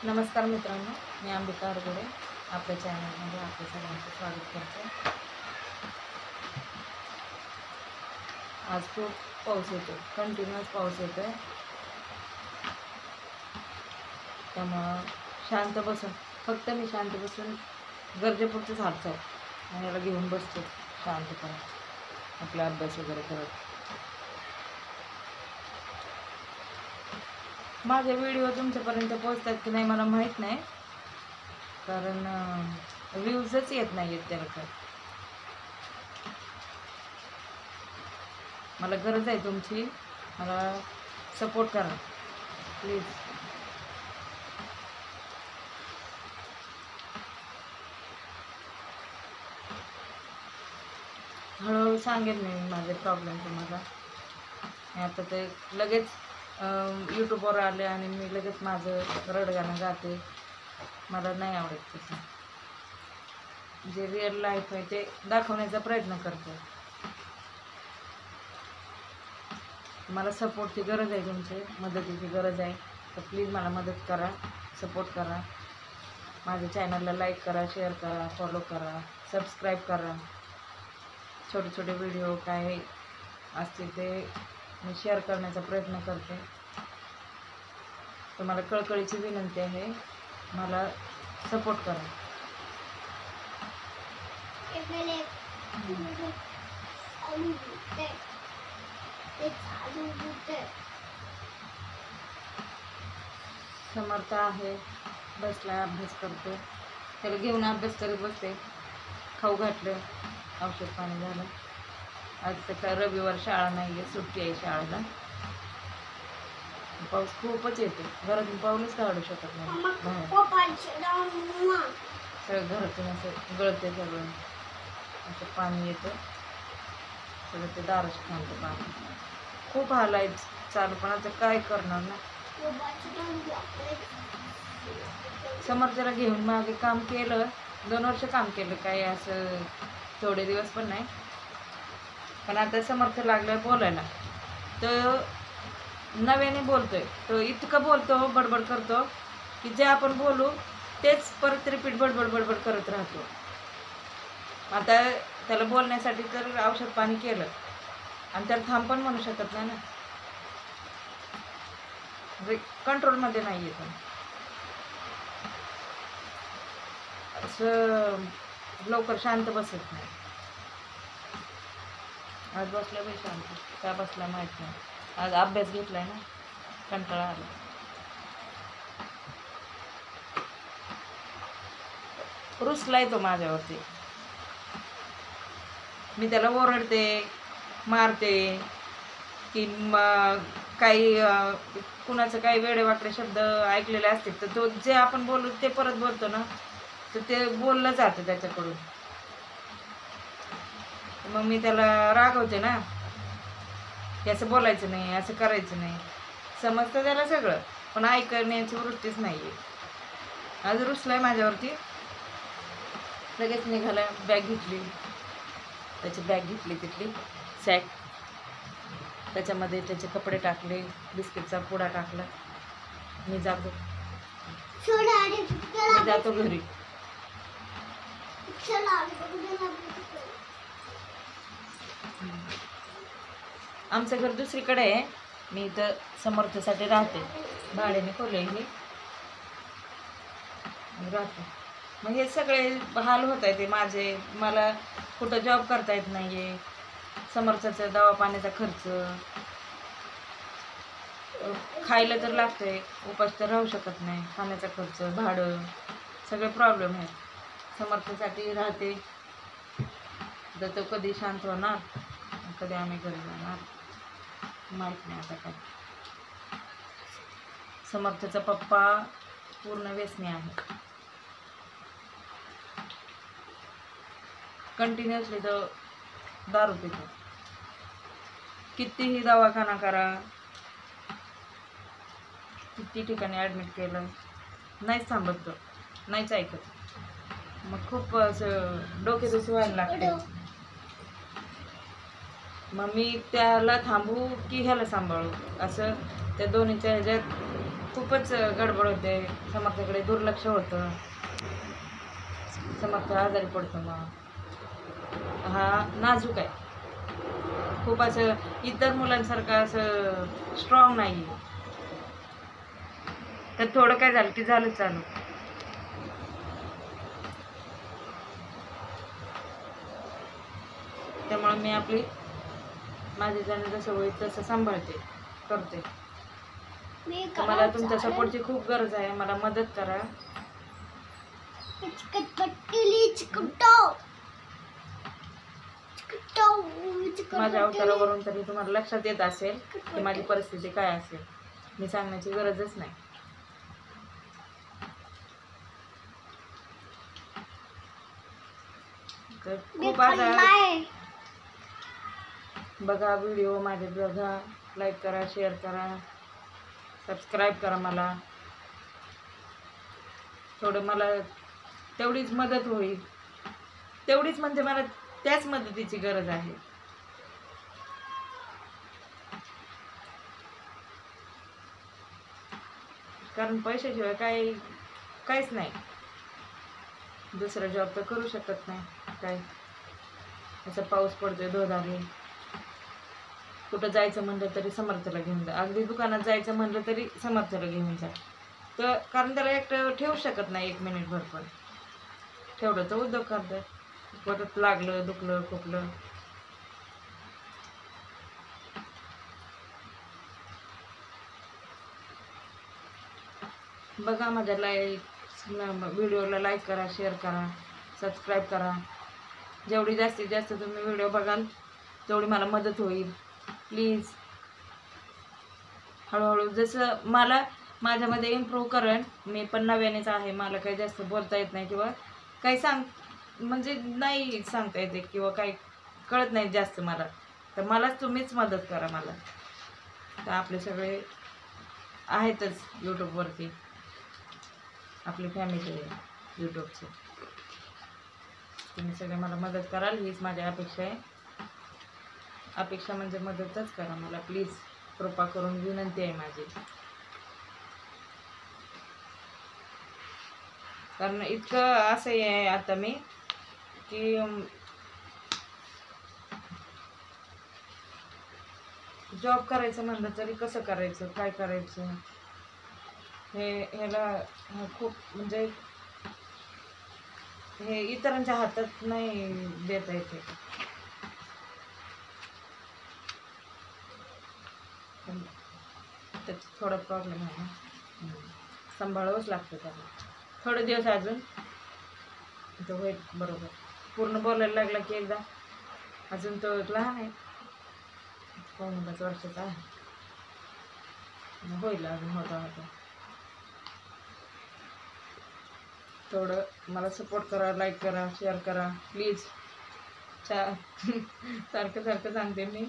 नमस्कार मित्रांनो, मी अंबिका अरगुडे आपल्या चॅनलमध्ये आपल्या सगळ्यांचं स्वागत करते. आज खूप पाऊस येतो, कंटिन्युअस पाऊस येतो आहे. त्यामुळं फक्त मी शांत बसून गरजेपुरतंच हालचाल आणि याला घेऊन बसतो शांतपणे आपला अभ्यास वगैरे करत. माझे व्हिडिओ तुमच्यापर्यंत पोहोचतात की नाही मला माहीत नाही, कारण व्ह्यूजच येत नाही आहेत त्याला. काय मला गरज आहे तुमची, मला सपोर्ट करा प्लीज. हळूहळू सांगेन मी माझे प्रॉब्लेम तुम्हाला. आता ते लगेच यूट्यूबवर आले आणि मी लगेच माझं रडगाणं गाते, मला नाही आवडत तसं. जे रिअल लाईफ आहे ते दाखवण्याचा प्रयत्न करते. मला सपोर्टची गरज आहे, तुमची मदतीची गरज आहे, तर प्लीज मला मदत करा, सपोर्ट करा. माझ्या चॅनलला लाईक करा, शेअर करा, फॉलो करा, सबस्क्राईब करा. छोटे छोटे व्हिडिओ काय असतील ते मी शेअर करण्याचा प्रयत्न करते. तुम्हाला कळकळीची विनंती आहे, मला सपोर्ट करा. समर्थ आहे, बसला अभ्यास करतो, त्याला घेऊन अभ्यास करत बसते. खाऊ घातलं, औषध पाणी झालं. आज तर रविवार शाळा नाही आहे, सुट्टी आहे शाळेला. पाऊस खूपच येतो, घरातून पाऊलच काढू शकत नाही. सगळं घरातून असं गळते, सगळं असं पाणी येतं, सगळं ते दाराशी थांबतं पाणी. खूप हाल आहे चालू, पण आता काय करणार ना. समर्थला घेऊन मागे काम केलं, 2 वर्ष काम केलं, काही असं थोडे दिवस पण नाही. पण आता समर्थ लागलं बोलायला, तर नव्याने बोलतोय. तो इतकं बोलतो, बडबड करतो की जे आपण बोलू तेच परत रिपीट बडबड करत राहतो. आता त्याला बोलण्यासाठी तर औषध पाणी केलं आणि त्याला थांब पण म्हणू शकत नाही ना, कंट्रोलमध्ये नाही येत. असं लवकर शांत बसत नाही. आज बसला बाई शांत, का बसला माहीत नाही. आज अभ्यास घेतलाय ना, कंटाळा आला. रुसलाय तो माझ्यावरती. मी त्याला ओरडते, मारते की काही कुणाचं काही वेडेवाकडे शब्द ऐकलेले असतील तर तो जे आपण बोलू ते परत बोलतो ना, तर ते बोललं जातं त्याच्याकडून. मग मी त्याला रागवते ना, की असं बोलायचं नाही, असं करायचं नाही. समजतं त्याला सगळं, पण ऐकण्याची वृत्तीच नाही आहे. आज रुसलाय माझ्यावरती. लगेच निघाला, बॅग घेतली, त्याची बॅग घेतली, तिथली सॅक, त्याच्यामध्ये त्याचे कपडे टाकले, बिस्किटचा पुडा टाकला. मी जातो घरी. आमचं घर दुसरीकडे आहे, मी इथं समर्थसाठी राहते, भाड्याने खोले ही राहते. मग हे सगळे हाल होत आहे ते माझे. मला कुठं जॉब करता येत नाही आहे, समर्थाचं दवापाण्याचा खर्च, खायला तर लागतंय, उपास तर राहू शकत नाही, खाण्याचा खर्च, भाडं, सगळे प्रॉब्लेम आहेत. समर्थासाठी राहते, तर तो कधी शांत होणार, कधी आम्ही घरी जाणार माहीत नाही. आता काय, समर्थाचा पप्पा पूर्ण व्यसनी आहे, कंटिन्युअसली तो दारू पितो. कितीही दवाखाना करा, किती ठिकाणी ॲडमिट केलं, नाहीच थांबत तो, नाहीच ऐकत. मग खूप असं डोकेदुखी व्हायला लागते. मग मी त्याला थांबू की ह्याला सांभाळू, असं त्या दोन्हीच्या ह्याच्यात खूपच गडबड होते, समर्थाकडे दुर्लक्ष होतं, समर्थ आजारी पडतो. मग हा नाजूक आहे, खूप असं इतर मुलांसारखं असं स्ट्रॉंग नाही. तर थोडं काय झालं की झालं चालू. त्यामुळे मी आपली माझे जण जसं होईल तसं सांभाळते, करते. मला तुमच्या सपोर्टची खूप गरज आहे. मला मदत करा. माझ्या अवतारावरून तरी तुम्हाला लक्षात येत असेल की माझी परिस्थिती काय असेल. मी सांगण्याची गरजच नाही. तर खूप आता बघा व्हिडिओ माझे, बघा, लाईक करा, शेअर करा, सबस्क्राईब करा. मला थोडं मला तेवढीच मदत होईल. तेवढीच म्हणजे मला त्याच मदतीची गरज आहे. कारण पैशाशिवाय काहीच नाही. दुसरा जॉब तर करू शकत नाही. काय असं पाऊस पडतोय धोधारी, कुठं जायचं म्हणलं तरी समर्थला घेऊन जा. अगदी दुकानात जायचं म्हणलं तरी समर्थला घेऊन जा. तर कारण त्याला एकटं ठेवू शकत नाही 1 मिनिटभर. पण ठेवलं तर उद्योग करतात. पोटात लागलं, दुखलं, खोकलं. बघा माझ्या व्हिडिओला लाईक करा, शेअर करा, सबस्क्राईब करा. जेवढी जास्तीत जास्त तुम्ही व्हिडिओ बघाल तेवढी मला मदत होईल. प्लीज हळूहळू जसं मला माझ्यामध्ये इम्प्रूव्ह करेन. मी पण नव्यानेच आहे, मला काही जास्त बोलता येत नाही किंवा काही म्हणजे नाही सांगता येते किंवा काही कळत नाही जास्त मला. तर मलाच तुम्हीच मदत करा मला. तर आपले सगळे आहेतच यूट्यूबवरती, आपली फॅमिली आहे यूट्यूबची. तुम्ही सगळे मला मदत कराल हीच माझी अपेक्षा आहे. अपेक्षा म्हणजे मदतच करा मला प्लीज. कृपा करून विनंती आहे माझी. कारण इतकं असं आहे आता मी की जॉब करायचं म्हणलं तरी कसं करायचं, काय करायचं, ह्याला खूप म्हणजे हे इतरांच्या हातात नाही देता येते. त्यात थोडा प्रॉब्लेम आहे ना, सांभाळावंच लागतं त्याला. थोडे दिवस अजून तो होईल बरोबर. पूर्ण बोलायला लागला की एकदा. अजून तो लहान आहे, 4-5 वर्षाचा आहे. होईल अजून होता. थोडं मला सपोर्ट करा, लाईक करा, शेअर करा प्लीज. सारखं सांगते मी,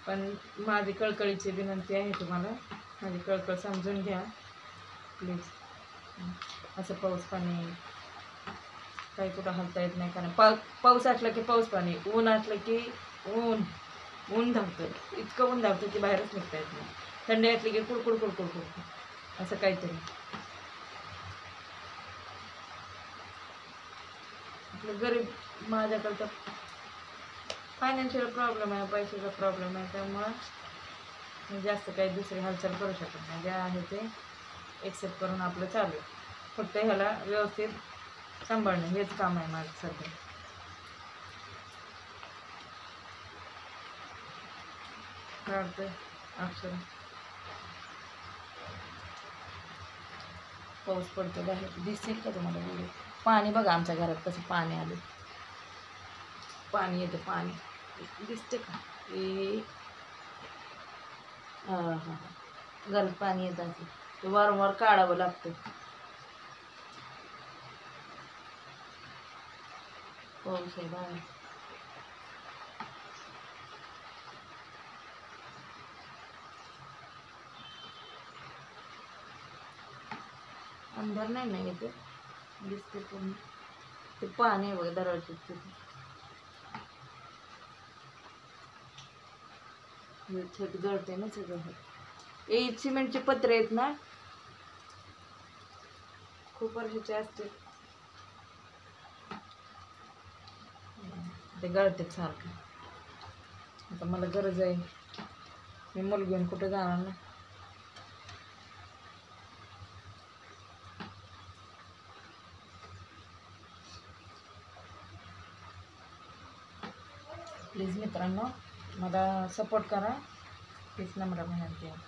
पण माझी कळकळीची विनंती आहे तुम्हाला. माझी कळकळ समजून घ्या प्लीज. असं पाऊस पाणी काही कुठं हलता येत नाही. कारण पाऊस असला की पाऊस पाणी, ऊन असलं की ऊन धावतं. इतकं ऊन धावतं की बाहेरच निघता येत नाही. थंडी असली की कुडकुड असं काहीतरी. आपलं गरीब माझ्याकडं तर फायनान्शियल प्रॉब्लेम आहे, पैशाचा प्रॉब्लेम आहे. त्यामुळं मी जास्त काही दुसरी हालचाल करू शकत नाही. जे आहे ते एक्सेप्ट करून आपलं चालू. फक्त ह्याला व्यवस्थित सांभाळणं हेच काम आहे माझं सध्या. काढतोय अक्षर. पाऊस पडतो बाहेर, दिसेल का तुम्हाला व्हिडिओ? पाणी बघा आमच्या घरात कसं पाणी आलं. पाणी येतं, पाणी दिसते का? हां घरात पाणी येतं असं. ते वारंवार काढावं लागतं. पाऊस आहे बाहेर. अंधार नाही ना येते, दिसते पण ते पाणी आहे बघा दरवाज्यात तिथे. हे छत गळते ना सगळं. हे सिमेंटचे पत्रे आहेत ना, खूप वर्षाचे असते, ते गळते सारखं. आता मला गरज आहे, मी मुलगी घेऊन कुठे जाणार ना. प्लीज मित्रांनो, मला सपोर्ट करा. प्लीज नम्र विनंती आहे.